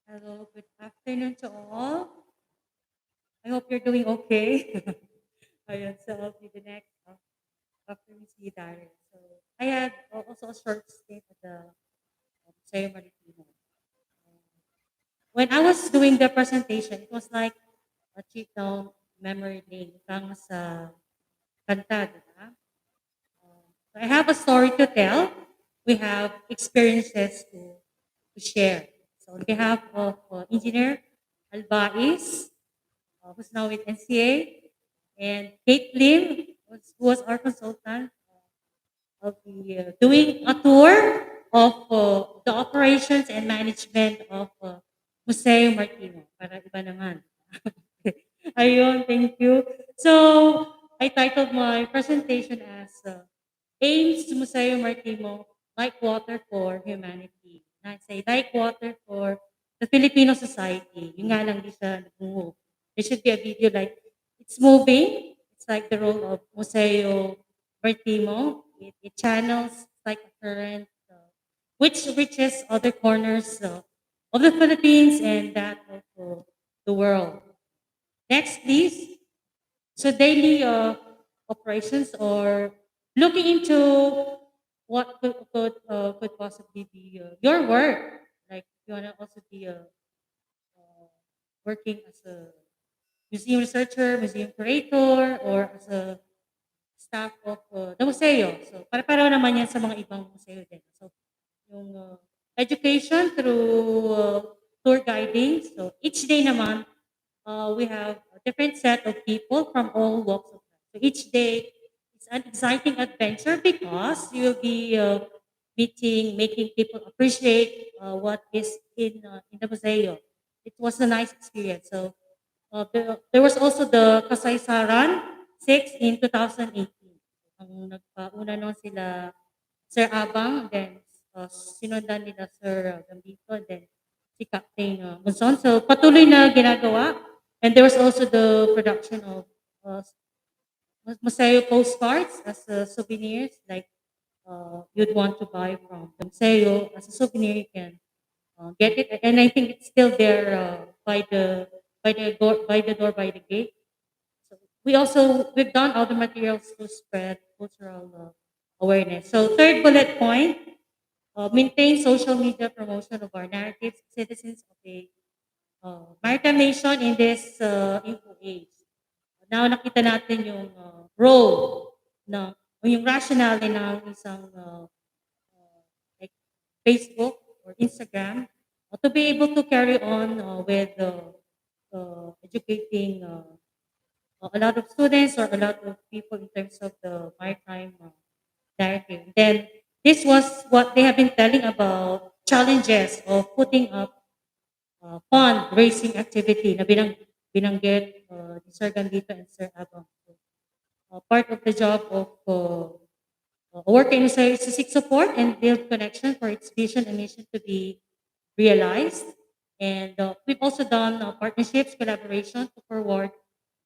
Hello, good afternoon to all. I hope you're doing okay. Ayun, so I'll be the next after we see Darren. So I had also a short stint at the Museo Maritimo. When I was doing the presentation, it was like a trip down memory lane. Kang sa kanta, di ba? So I have a story to tell. We have experiences to share. So on behalf of Engineer Albais, who's now with NCA, and Kate Lim, who was our consultant, will be doing a tour of the operations and management of Museo Martimo. Para iba naman. Ayun, thank you. So, I titled my presentation as Aims to Museo Martimo, Like Water for Humanity. And I say, like water for the Filipino society. Yung nga lang di siya nag-move. There should be a video like, it's moving. It's like the role of Museo Maritimo. It channels like a current, which reaches other corners of the Philippines and that of the world. Next, please. So daily operations or looking into what could possibly be your work. Like you wanna also be working as a museum researcher, museum curator, or as a staff of the museo. So para-pareho naman yan sa mga ibang museo din. So yung education through tour guiding. So each day naman, we have a different set of people from all walks of life. So each day is an exciting adventure because you'll be meeting, making people appreciate what is in the museum. It was a nice experience. So there was also the Kasaysaran 6 in 2018. Ang nagpauna nun sila Sir Abang, then sinundan nila Sir Gambito, then si Captain Monson. So patuloy na ginagawa. And there was also the production of uh, Museo postcards as souvenirs, like you'd want to buy from the Museo as a souvenir. You can get it, and I think it's still there by the door by the gate. So we've done other materials to spread cultural awareness. So third bullet point, maintain social media promotion of our narratives, citizens of a maritime nation in this info age. Now nakita natin yung role ng o yung rationale ng isang like Facebook or Instagram to be able to carry on with educating a lot of students or a lot of people in terms of the maritime narrative. Then this was what they have been telling about challenges of putting up fundraising activity na binanggit ni Sir Gandito and Sir Abang. So, part of the job of working is to seek support and build connection for its vision and mission to be realized. And we've also done partnerships, collaboration to forward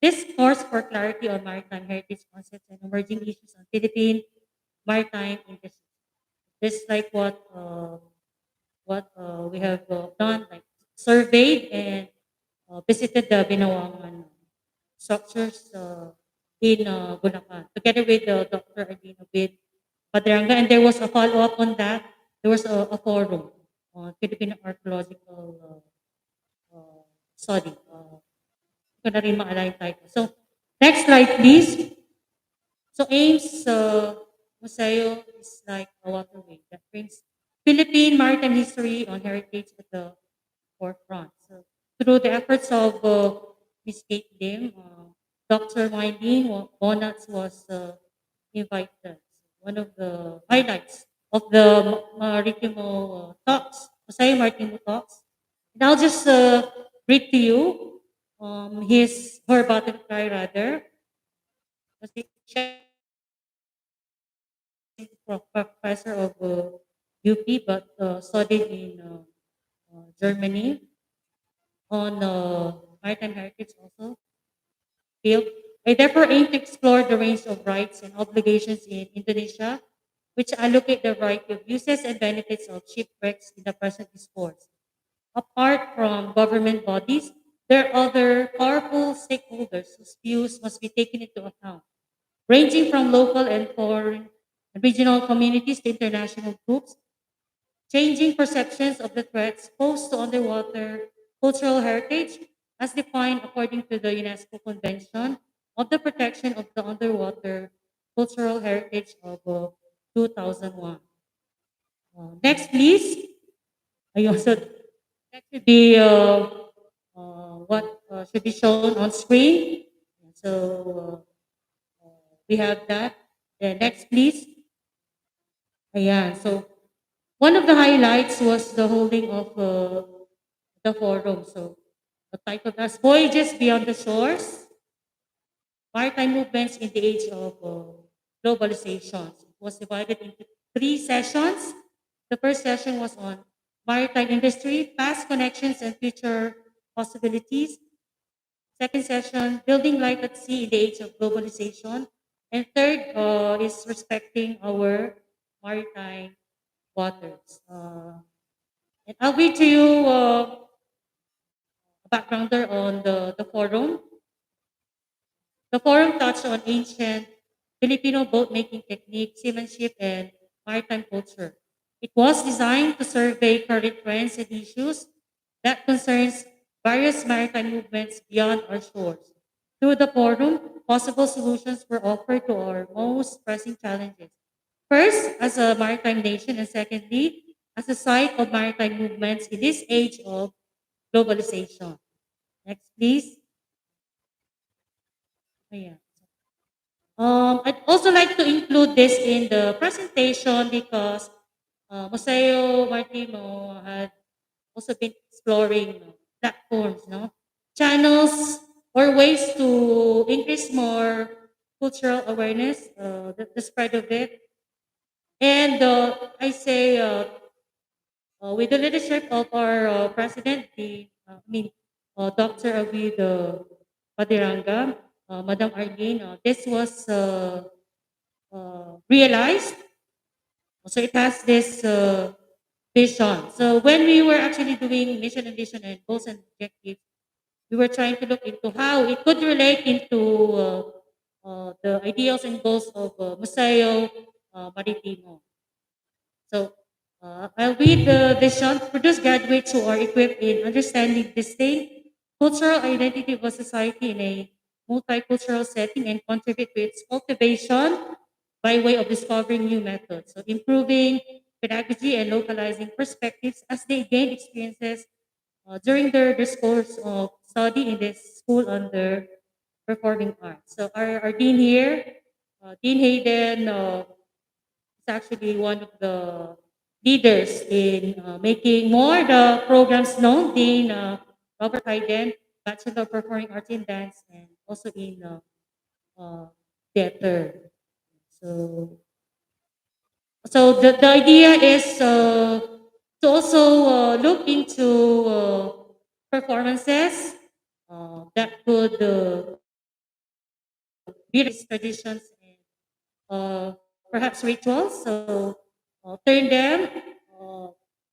this course for clarity on maritime heritage concepts and emerging issues on Philippine maritime industry. This is like what we have done, like surveyed and visited the Binawangan structures in Bulacan, together with Dr. Ardino with Padraanga. And there was a follow-up on that. There was a forum on Philippine archaeological study. Ko na rin maalala yung title. So, next slide, please. So, AIMS Museo is like a waterway that brings Philippine maritime history on heritage at the forefront. So, through the efforts of Ms. Kate Lim, Dr. Mylene Bonats was invited. One of the highlights of the Maritimo talks, Museo Maritimo talks. And I'll just read to you her battle cry rather. Kasi siya is professor of UP but studied in Germany on maritime heritage also field. I therefore aim to explore the range of rights and obligations in Indonesia, which allocate the variety of uses and benefits of shipwrecks in the present discourse. Apart from government bodies, there are other powerful stakeholders whose views must be taken into account, ranging from local and foreign and regional communities to international groups. Changing perceptions of the threats posed to underwater cultural heritage, as defined according to the UNESCO Convention on the Protection of the Underwater Cultural Heritage of 2001. Next, please. Ayun, so that should be what should be shown on screen. So we have that. Next, please. Ayan. So one of the highlights was the holding of the forum. So the title as Voyages Beyond the Shores, Maritime Movements in the Age of Globalization. It was divided into three sessions. The first session was on maritime industry, past connections and future possibilities. Second session, building life at sea in the age of globalization. And third is respecting our maritime waters. And I'll read to you a backgrounder on the forum. The forum touched on ancient Filipino boat making technique, seamanship, and maritime culture. It was designed to survey current trends and issues that concerns various maritime movements beyond our shores. Through the forum, possible solutions were offered to our most pressing challenges. First, as a maritime nation, and secondly, as a site of maritime movements in this age of globalization. Next, please. Ayan. I'd also like to include this in the presentation because Museo Maritimo had also been exploring platforms, no, channels or ways to increase more cultural awareness, the spread of it. And I say, with the leadership of our president, Dr. Avid Padiranga, Madam Arlene, this was realized. So it has this vision. So when we were actually doing mission and vision and goals and objectives, we were trying to look into how it could relate into the ideals and goals of Museo Maritimo. So I'll read the vision. Produce graduates who are equipped in understanding distinct cultural identity of a society in a multicultural setting and contribute to its cultivation by way of discovering new methods. So improving pedagogy and localizing perspectives as they gain experiences during their discourse of study in this school under performing arts. So our dean here, Dean Hayden, is actually one of the leaders in making more the programs known. Dean Robert Hayden, Bachelor of Performing Arts in Dance, and also in uh, theater. So, the idea is to also look into performances that could be these traditions and perhaps rituals. So turn them uh,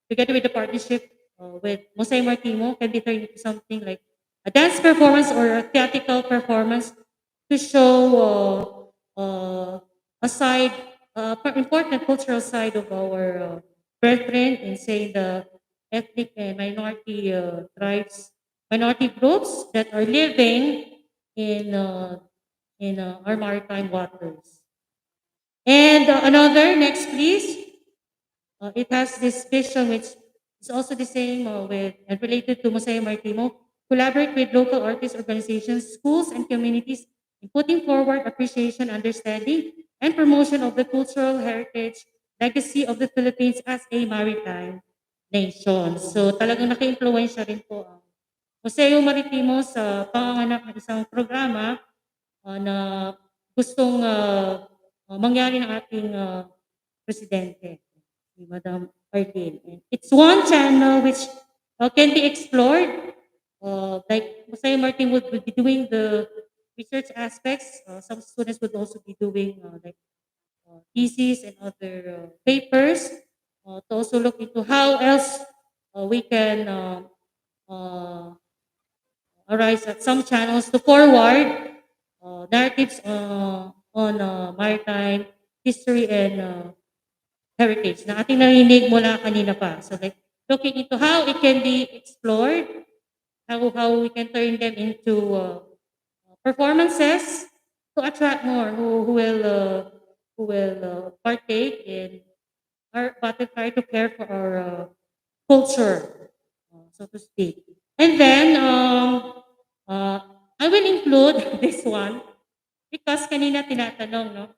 together with the partnership with Museo Maritimo can be turned into something like a dance performance or a theatrical performance to show a side, important cultural side of our brethren in say the ethnic and minority tribes, minority groups that are living in our maritime waters. And another, next please. It has this vision which is also the same with and related to Museo Maritimo. Collaborate with local artists, organizations, schools, and communities in putting forward appreciation, understanding, and promotion of the cultural heritage legacy of the Philippines as a maritime nation. So talagang naka-influensya rin po ang Museo Maritimo sa panganganak ng isang programa na gustong mangyari ng ating presidente, si Madam Arlene. And it's one channel which can be explored. Like Jose Martin would be doing the research aspects. Some students would also be doing like theses and other papers to also look into how else we can uh, arise at some channels to forward narratives on maritime history and heritage na ating narinig mula kanina pa. So like looking into how it can be explored, how we can turn them into performances to attract more who will partake in our but try to care for our culture, so to speak. And then uh, I will include this one because kanina tinatanong, no?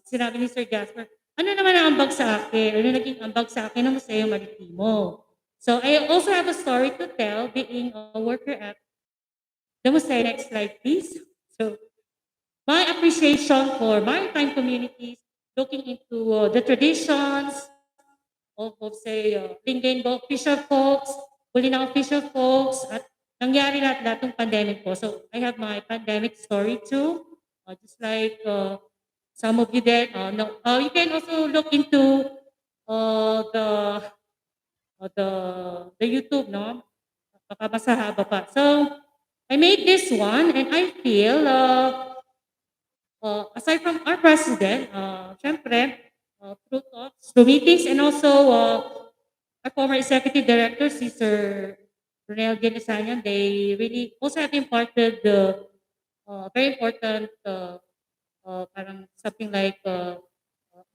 Sinabi ni Sir Jasper, ano naman ang ambag sa akin? Ano naging ambag sa akin ng Museo Maritimo? So I also have a story to tell being a worker at the Museo. Next slide, please. So my appreciation for maritime communities, looking into the traditions of say, Linggaingo fisher folks, Bolinao fisher folks, at nangyari lahat-lahat ng pandemic po. So I have my pandemic story too, just like some of you did. No, you can also look into the the YouTube, no? Baka mas haba pa. So I made this one, and I feel aside from our president, syempre, through talks, through meetings, and also our former executive director, si Sir Ronel Genesanyan, they really also have imparted the very important parang something like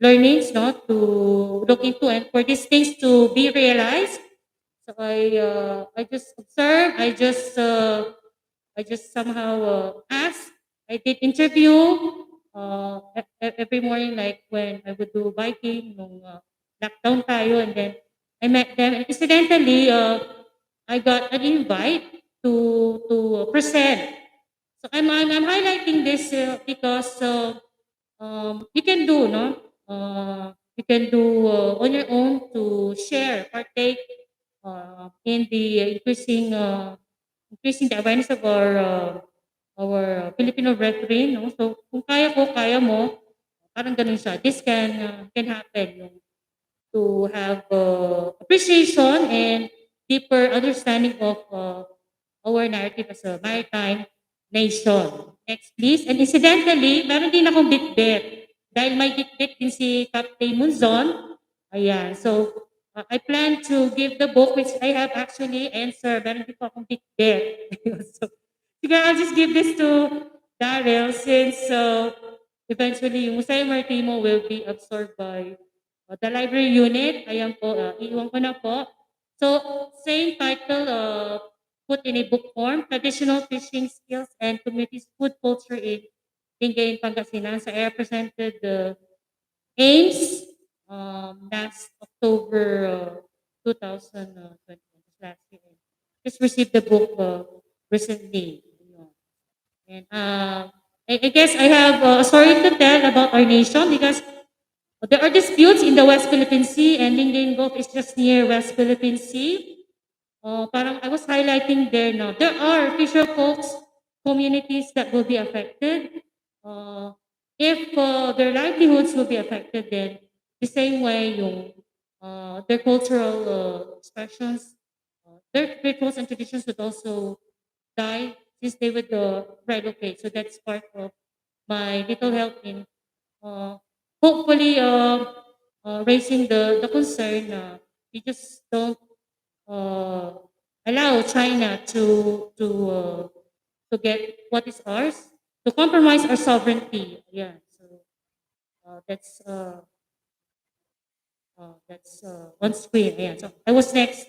learnings, no, to look into and for these things to be realized. So I just observe, I just somehow ask. I did interview every morning, like when I would do biking, nung lockdown tayo, and then I met them. And incidentally, I got an invite to present. So I'm highlighting this because you can do, no? You can do on your own to share, partake in the increasing the awareness of our Filipino brethren, no? So kung kaya ko, kaya mo, parang ganun siya. This can happen, no? To have appreciation and deeper understanding of our narrative as a maritime nation. Next, please. And incidentally, meron din akong bit-bit. Dahil may bit-bit din si Captain Munzon. Ayan. So, I plan to give the book, which I have actually answered. Meron din po akong bit-bit. So, siguro I'll just give this to Daryl since eventually yung Museo Maritimo will be absorbed by the library unit. Ayan po, iiwan ko na po. So, same title, put in a book form, Traditional Fishing Skills and Communities Food Culture in Lingayen, Pangasinan. So, I represented the Ames last October 2020, last year. Just received the book recently. And I guess I have a story to tell about our nation because there are disputes in the West Philippine Sea, and Lingayen Gulf is just near West Philippine Sea. Parang I was highlighting there now. There are fisher folks communities that will be affected. Uh, if their livelihoods will be affected, then the same way yung their cultural expressions, their rituals and traditions would also die since they would relocate. So that's part of my little help in uh, hopefully raising the concern na we just don't uh, allow China to get what is ours, to compromise our sovereignty. Yeah, so that's on screen. Yeah, so I was next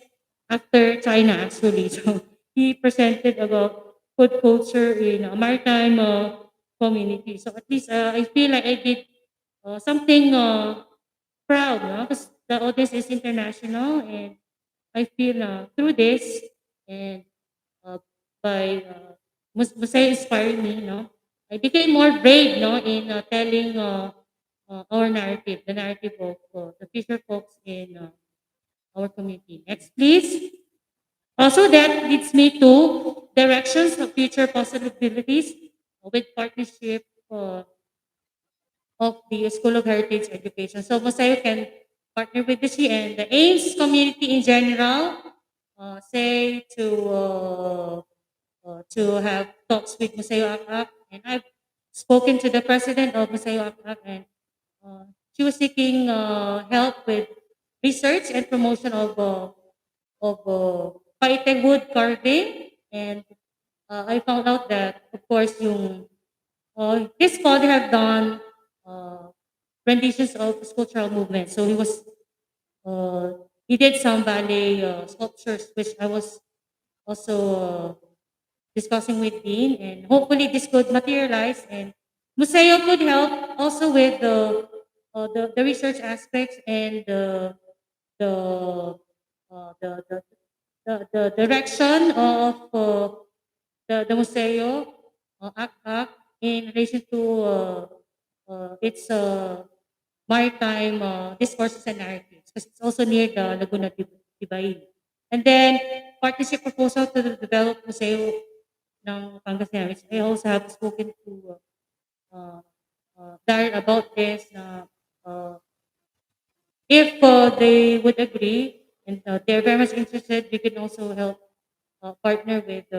after China actually. So he presented about food culture in a maritime community. So at least I feel like I did something proud, no? Because the audience is international, and I feel through this and uh, by Musay inspired me, no? I became more brave, no, in telling our narrative, the narrative of the fisher folks in our community. Next, please. Also, that leads me to directions of future possibilities with partnership of the School of Heritage Education. So, Museo can partner with the SHE and the AIMS community in general say to have talks with Museo Akak, and I've spoken to the president of Museo Akak, and uh, she was seeking help with research and promotion of paite wood carving, and I found out that, of course, his father had done uh, renditions of sculptural movement. So he did some ballet sculptures, which I was also discussing with Dean, and hopefully this could materialize. And Museo could help also with the research aspects and the, uh, the, the, the direction of the Museo ACAC in relation to its maritime discourses and narratives, because it's also near the Laguna de Ibain. And then partnership proposal to develop Museo ng Pangasinan, which I also have spoken to Darren about this. If they would agree and they're very much interested, we can also help partner with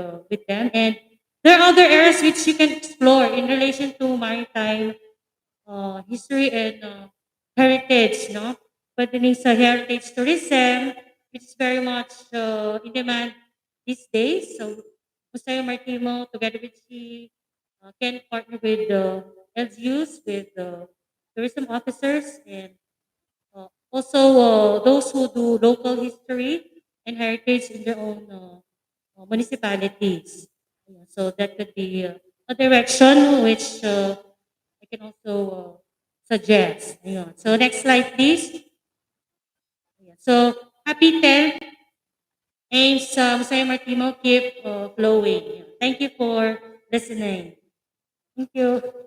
them. And there are other areas which you can explore in relation to maritime history and heritage, no? But then it's a heritage tourism, which is very much in demand these days. So Museo Maritimo, together with she, can partner with the LGUs, with the tourism officers, and also those who do local history and heritage in their own municipalities. Yeah, so that could be a direction which I can also suggest. Yeah. So next slide, please. Yeah. So happy 10th aims Museo Martimo keep flowing. Yeah. Thank you for listening. Thank you.